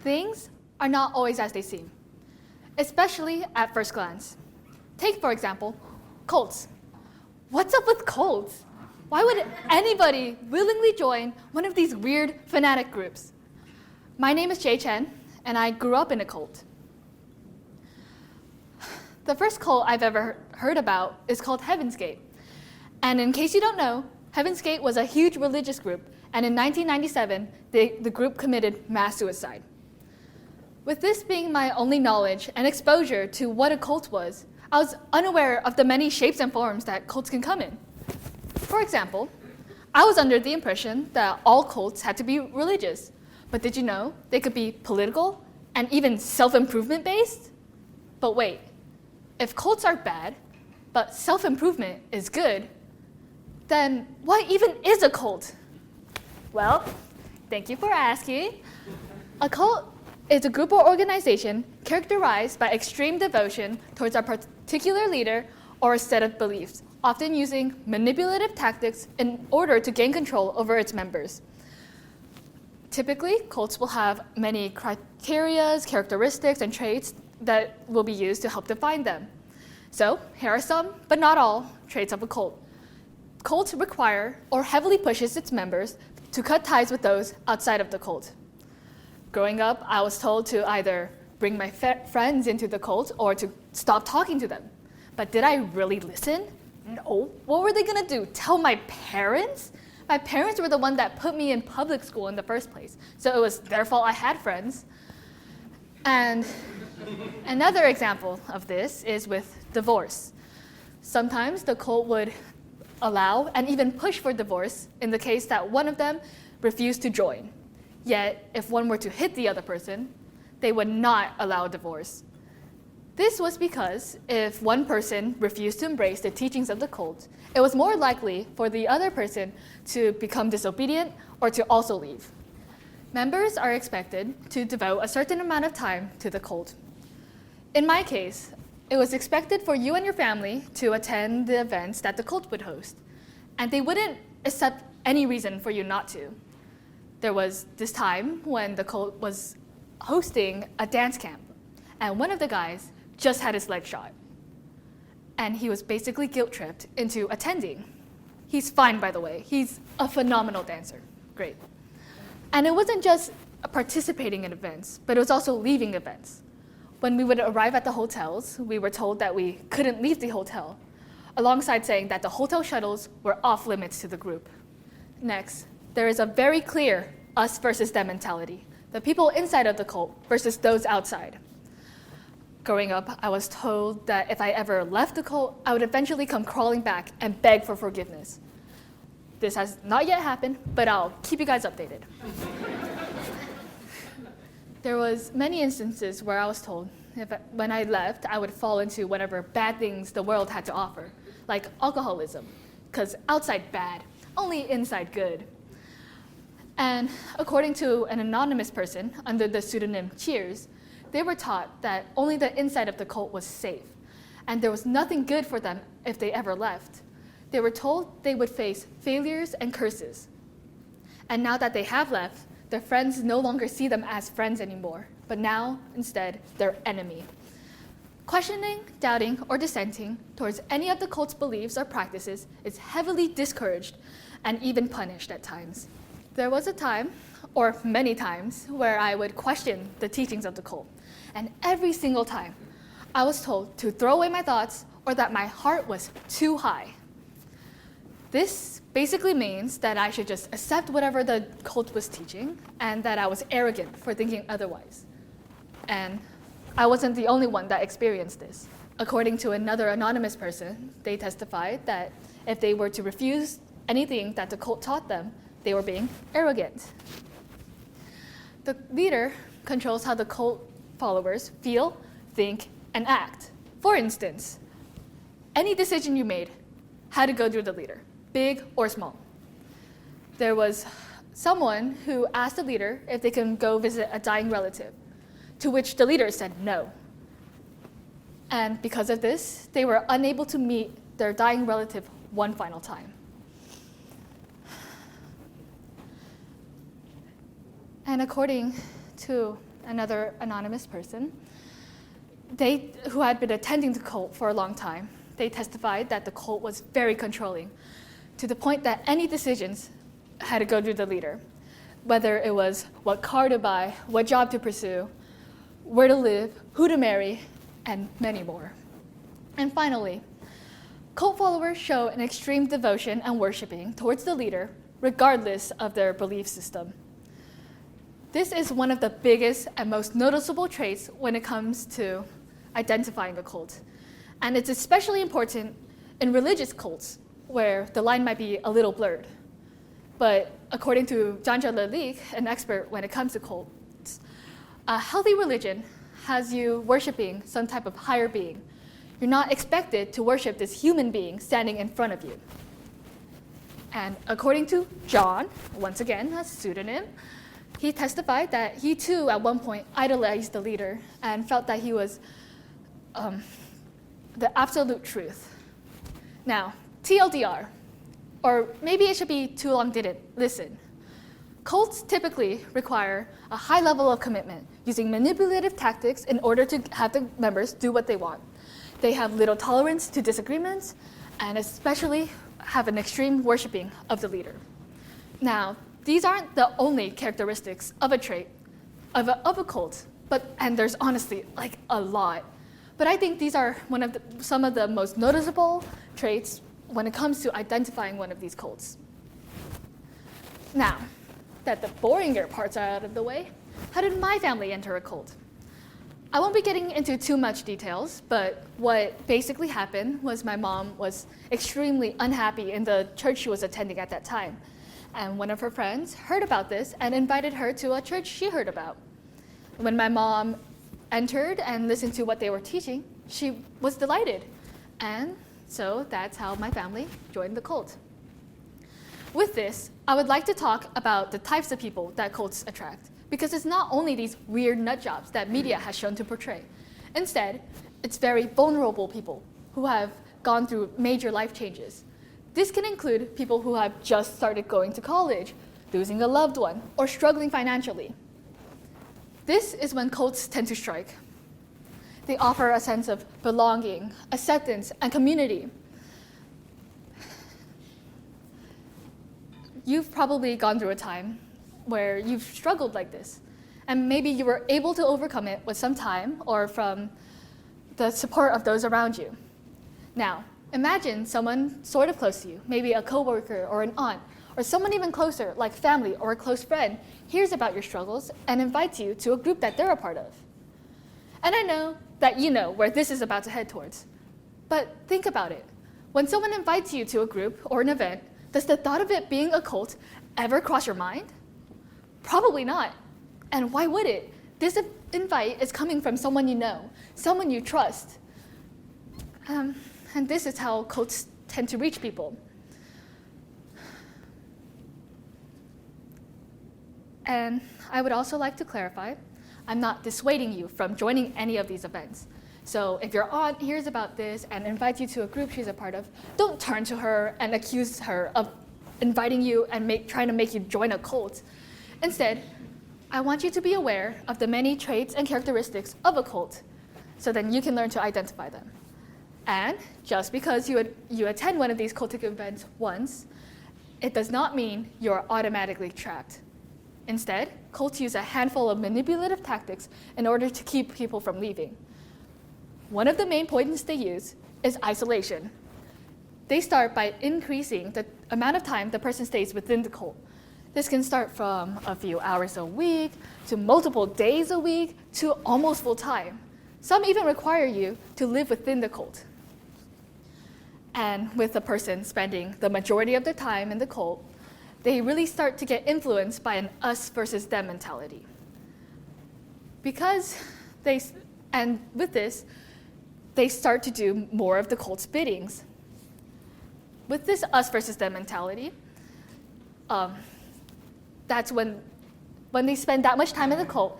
Things are not always as they seem, especially at first glance. Take, for example, cults. What's up with cults? Why would anybody willingly join one of these weird fanatic groups? My name is Chen, and I grew up in a cult. The first cult I've ever heard about is called Heaven's Gate. And in case you don't know, Heaven's Gate was a huge religious group, and in 1997, the group committed mass suicide. With this being my only knowledge and exposure to what a cult was, I was unaware of the many shapes and forms that cults can come in. For example, I was under the impression that all cults had to be religious, but did you know they could be political and even self-improvement based? But wait, if cults are bad, but self-improvement is good, then what even is a cult? Well, thank you for asking. A cult is a group or organization characterized by extreme devotion towards a particular leader or a set of beliefs, often using manipulative tactics in order to gain control over its members. Typically, cults will have many criteria, characteristics, and traits that will be used to help define them. So, here are some, but not all, traits of a cult. Cults require or heavily pushes its members to cut ties with those outside of the cult. Growing up, I was told to either bring my friends into the cult or to stop talking to them. But did I really listen? No. What were they gonna do? Tell my parents? My parents were the one that put me in public school in the first place, so it was their fault I had friends. And another example of this is with divorce. Sometimes the cult would allow and even push for divorce in the case that one of them refused to join. Yet, if one were to hit the other person, they would not allow divorce. This was because if one person refused to embrace the teachings of the cult, it was more likely for the other person to become disobedient or to also leave. Members are expected to devote a certain amount of time to the cult. In my case, it was expected for you and your family to attend the events that the cult would host, and they wouldn't accept any reason for you not to. There was this time when the cult was hosting a dance camp, and one of the guys just had his leg shot. And he was basically guilt-tripped into attending. He's fine, by the way. He's a phenomenal dancer. Great. And it wasn't just participating in events, but it was also leaving events. When we would arrive at the hotels, we were told that we couldn't leave the hotel, alongside saying that the hotel shuttles were off limits to the group. Next, there is a very clear us versus them mentality, the people inside of the cult versus those outside. Growing up, I was told that if I ever left the cult, I would eventually come crawling back and beg for forgiveness. This has not yet happened, but I'll keep you guys updated. There was many instances where I was told when I left, I would fall into whatever bad things the world had to offer, like alcoholism, because outside bad, only inside good. And according to an anonymous person under the pseudonym Cheers, they were taught that only the inside of the cult was safe, and there was nothing good for them if they ever left. They were told they would face failures and curses. And now that they have left, their friends no longer see them as friends anymore, but now, instead, their enemy. Questioning, doubting, or dissenting towards any of the cult's beliefs or practices is heavily discouraged and even punished at times. There was a time, or many times, where I would question the teachings of the cult. And every single time, I was told to throw away my thoughts or that my heart was too high. This basically means that I should just accept whatever the cult was teaching and that I was arrogant for thinking otherwise. And I wasn't the only one that experienced this. According to another anonymous person, they testified that if they were to refuse anything that the cult taught them, they were being arrogant. The leader controls how the cult followers feel, think, and act. For instance, any decision you made had to go through the leader, big or small. There was someone who asked the leader if they can go visit a dying relative, to which the leader said no. And because of this, they were unable to meet their dying relative one final time. And according to another anonymous person, who had been attending the cult for a long time, they testified that the cult was very controlling, to the point that any decisions had to go through the leader, whether it was what car to buy, what job to pursue, where to live, who to marry, and many more. And finally, cult followers show an extreme devotion and worshiping towards the leader, regardless of their belief system. This is one of the biggest and most noticeable traits when it comes to identifying a cult. And it's especially important in religious cults, where the line might be a little blurred. But according to Janja Lelik, an expert when it comes to cults, a healthy religion has you worshiping some type of higher being. You're not expected to worship this human being standing in front of you. And according to John, once again, a pseudonym, he testified that he too at one point idolized the leader and felt that he was the absolute truth. Now, TLDR, or maybe it should be too long didn't listen. Cults typically require a high level of commitment, using manipulative tactics in order to have the members do what they want. They have little tolerance to disagreements, and especially have an extreme worshiping of the leader. Now, these aren't the only characteristics of a trait of a cult, and there's honestly like a lot. But I think these are some of the most noticeable traits when it comes to identifying one of these cults. Now, that the boringer parts are out of the way, how did my family enter a cult? I won't be getting into too much details, but what basically happened was my mom was extremely unhappy in the church she was attending at that time. And one of her friends heard about this and invited her to a church she heard about. When my mom entered and listened to what they were teaching, she was delighted. And so that's how my family joined the cult. With this, I would like to talk about the types of people that cults attract, because it's not only these weird nut jobs that media has shown to portray. Instead, it's very vulnerable people who have gone through major life changes. This can include people who have just started going to college, losing a loved one, or struggling financially. This is when cults tend to strike. They offer a sense of belonging, acceptance, and community. You've probably gone through a time where you've struggled like this, and maybe you were able to overcome it with some time or from the support of those around you. Now, imagine someone sort of close to you, maybe a coworker or an aunt, or someone even closer, like family or a close friend, hears about your struggles and invites you to a group that they're a part of. And I know that you know where this is about to head towards. But think about it. When someone invites you to a group or an event, does the thought of it being a cult ever cross your mind? Probably not. And why would it? This invite is coming from someone you know, someone you trust. And this is how cults tend to reach people. And I would also like to clarify, I'm not dissuading you from joining any of these events. So if your aunt hears about this and invites you to a group she's a part of, don't turn to her and accuse her of inviting you and trying to make you join a cult. Instead, I want you to be aware of the many traits and characteristics of a cult, so then you can learn to identify them. And just because you attend one of these cultic events once, it does not mean you're automatically trapped. Instead, cults use a handful of manipulative tactics in order to keep people from leaving. One of the main points they use is isolation. They start by increasing the amount of time the person stays within the cult. This can start from a few hours a week, to multiple days a week, to almost full time. Some even require you to live within the cult. And with the person spending the majority of their time in the cult, they really start to get influenced by an us versus them mentality. And with this, they start to do more of the cult's biddings. With this us versus them mentality, that's when they spend that much time in the cult,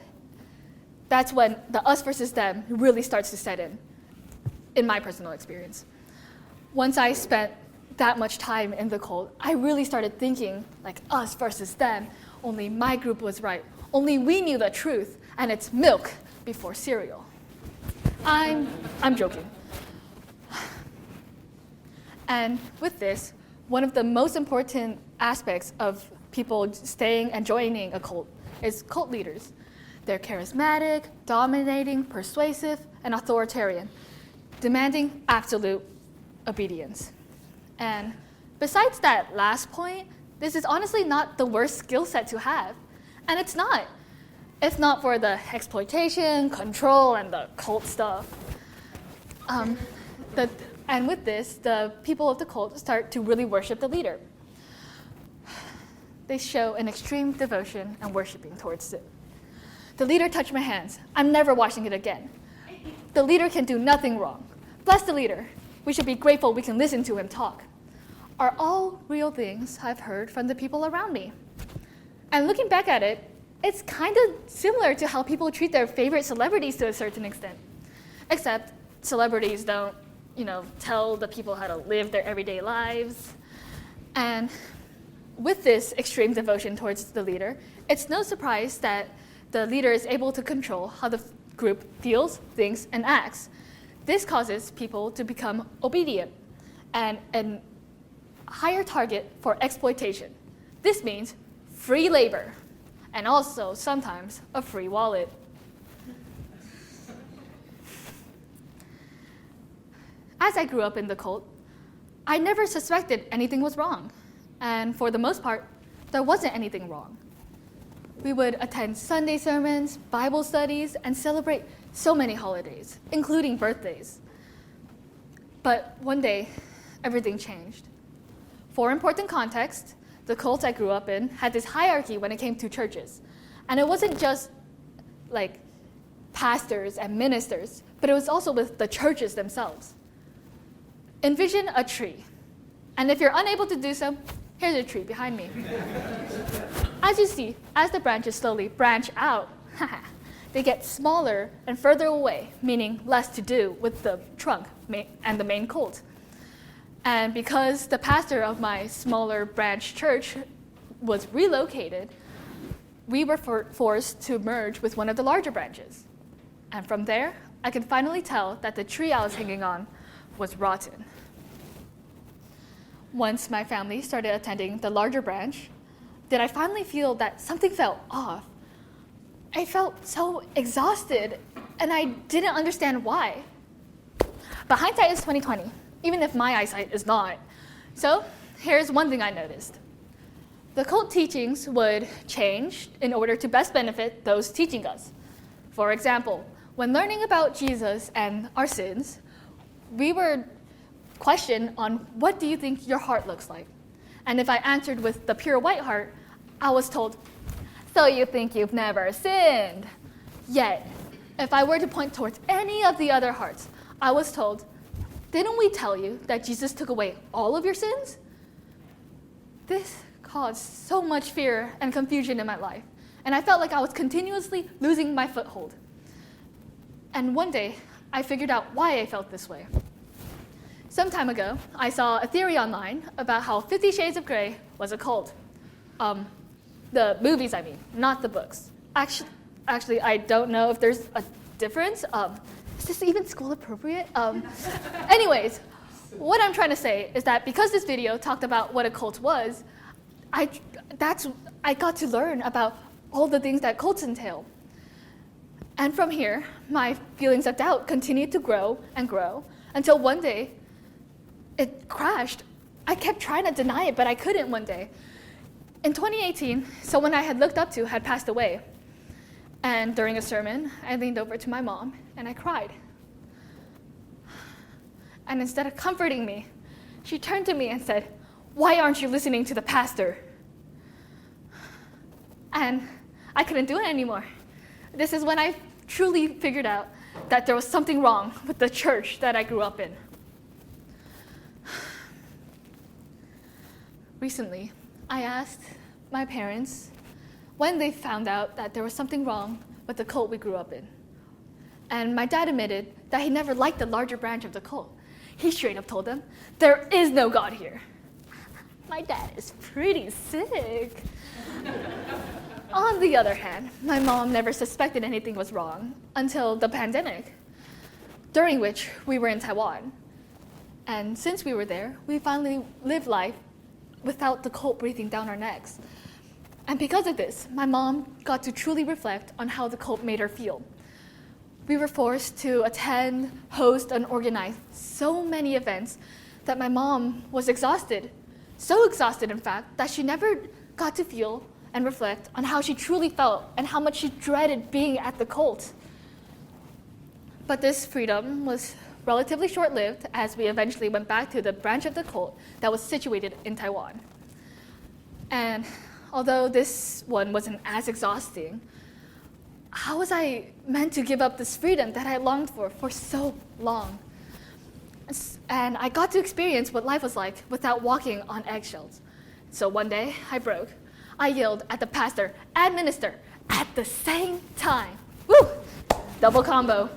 that's when the us versus them really starts to set in my personal experience. Once I spent that much time in the cult, I really started thinking like us versus them. Only my group was right. Only we knew the truth, and it's milk before cereal. I'm joking. And with this, one of the most important aspects of people staying and joining a cult is cult leaders. They're charismatic, dominating, persuasive, and authoritarian, demanding absolute obedience. And besides that last point, this is honestly not the worst skill set to have. And it's not. If not for the exploitation, control, and the cult stuff. And with this, the people of the cult start to really worship the leader. They show an extreme devotion and worshiping towards it. The leader touched my hands. I'm never washing it again. The leader can do nothing wrong. Bless the leader. We should be grateful we can listen to him talk. Are all real things I've heard from the people around me. And looking back at it, it's kind of similar to how people treat their favorite celebrities to a certain extent. Except celebrities don't, tell the people how to live their everyday lives. And with this extreme devotion towards the leader, it's no surprise that the leader is able to control how the group feels, thinks, and acts. This causes people to become obedient and a higher target for exploitation. This means free labor, and also sometimes a free wallet. As I grew up in the cult, I never suspected anything was wrong. And for the most part, there wasn't anything wrong. We would attend Sunday sermons, Bible studies, and celebrate so many holidays, including birthdays. But one day, everything changed. For important context, the cult I grew up in had this hierarchy when it came to churches. And it wasn't just like pastors and ministers, but it was also with the churches themselves. Envision a tree. And if you're unable to do so, here's a tree behind me. As you see, as the branches slowly branch out, they get smaller and further away, meaning less to do with the trunk and the main cult. And because the pastor of my smaller branch church was relocated, we were forced to merge with one of the larger branches. And from there, I could finally tell that the tree I was hanging on was rotten. Once my family started attending the larger branch, did I finally feel that something felt off. I felt so exhausted, and I didn't understand why. But hindsight is 20/20, even if my eyesight is not. So here's one thing I noticed. The cult teachings would change in order to best benefit those teaching us. For example, when learning about Jesus and our sins, we were questioned on what do you think your heart looks like? And if I answered with the pure white heart, I was told, so you think you've never sinned. Yet, if I were to point towards any of the other hearts, I was told, didn't we tell you that Jesus took away all of your sins? This caused so much fear and confusion in my life, and I felt like I was continuously losing my foothold. And one day, I figured out why I felt this way. Some time ago, I saw a theory online about how 50 Shades of Grey was a cult. The movies, I mean, not the books. Actually, I don't know if there's a difference. Is this even school appropriate? Anyways, what I'm trying to say is that because this video talked about what a cult was, I got to learn about all the things that cults entail. And from here, my feelings of doubt continued to grow and grow until one day, it crashed. I kept trying to deny it, but I couldn't one day. In 2018, someone I had looked up to had passed away. And during a sermon, I leaned over to my mom and I cried. And instead of comforting me, she turned to me and said, "Why aren't you listening to the pastor?" And I couldn't do it anymore. This is when I truly figured out that there was something wrong with the church that I grew up in. Recently, I asked my parents when they found out that there was something wrong with the cult we grew up in. And my dad admitted that he never liked the larger branch of the cult. He straight up told them, "There is no God here." My dad is pretty sick. On the other hand, my mom never suspected anything was wrong until the pandemic, during which we were in Taiwan. And since we were there, we finally lived life without the cult breathing down our necks. And because of this, my mom got to truly reflect on how the cult made her feel. We were forced to attend, host, and organize so many events that my mom was exhausted. So exhausted, in fact, that she never got to feel and reflect on how she truly felt and how much she dreaded being at the cult. But this freedom was relatively short-lived, as we eventually went back to the branch of the cult that was situated in Taiwan. And although this one wasn't as exhausting, how was I meant to give up this freedom that I longed for so long? And I got to experience what life was like without walking on eggshells. So one day, I broke. I yelled at the pastor and minister at the same time. Woo! Double combo.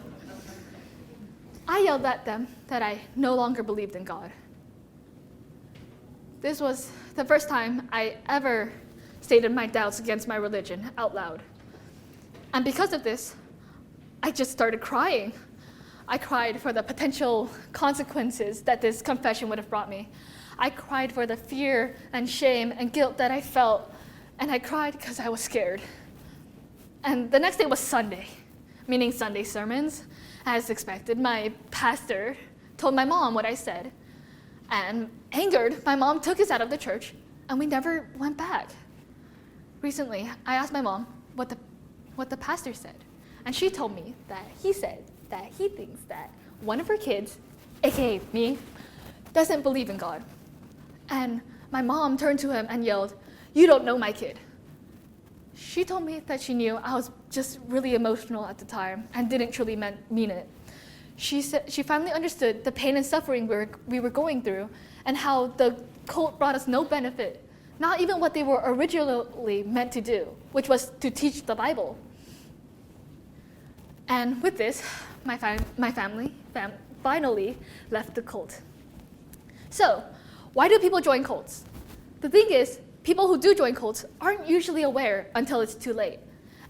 I yelled at them that I no longer believed in God. This was the first time I ever stated my doubts against my religion out loud. And because of this, I just started crying. I cried for the potential consequences that this confession would have brought me. I cried for the fear and shame and guilt that I felt, and I cried because I was scared. And the next day was Sunday, meaning Sunday sermons. As expected, my pastor told my mom what I said, and angered, my mom took us out of the church, and we never went back. Recently, I asked my mom what the pastor said, and she told me that he said that he thinks that one of her kids, aka me, doesn't believe in God. And my mom turned to him and yelled, "You don't know my kid." She told me that she knew I was just really emotional at the time and didn't truly mean it. She said she finally understood the pain and suffering we were going through, and how the cult brought us no benefit, not even what they were originally meant to do, which was to teach the Bible. And with this, my family finally left the cult. So, why do people join cults? The thing is, people who do join cults aren't usually aware until it's too late.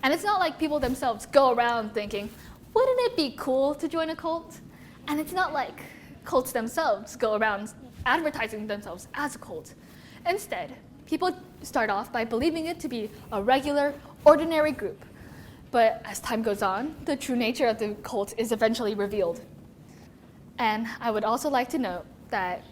And it's not like people themselves go around thinking, wouldn't it be cool to join a cult? And it's not like cults themselves go around advertising themselves as a cult. Instead, people start off by believing it to be a regular, ordinary group. But as time goes on, the true nature of the cult is eventually revealed. And I would also like to note that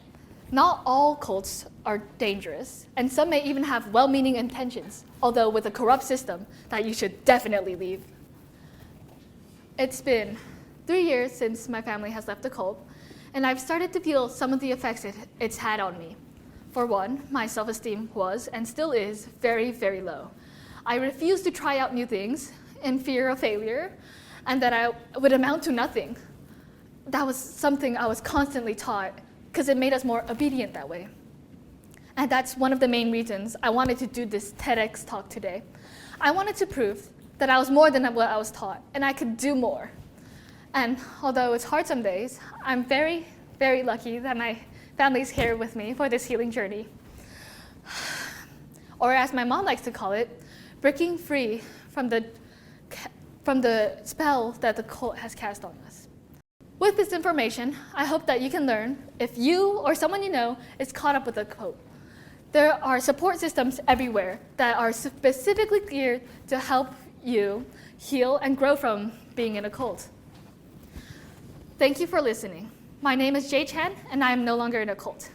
not all cults are dangerous, and some may even have well-meaning intentions, although with a corrupt system that you should definitely leave. It's been 3 years since my family has left the cult, and I've started to feel some of the effects it's had on me. For one, my self-esteem was, and still is, very, very low. I refused to try out new things in fear of failure, and that I would amount to nothing. That was something I was constantly taught, because it made us more obedient that way. And that's one of the main reasons I wanted to do this TEDx talk today. I wanted to prove that I was more than what I was taught, and I could do more. And although it's hard some days, I'm very, very lucky that my family's here with me for this healing journey. Or as my mom likes to call it, breaking free from the spell that the cult has cast on us. With this information, I hope that you can learn if you or someone you know is caught up with a cult. There are support systems everywhere that are specifically geared to help you heal and grow from being in a cult. Thank you for listening. My name is Chen, and I am no longer in a cult.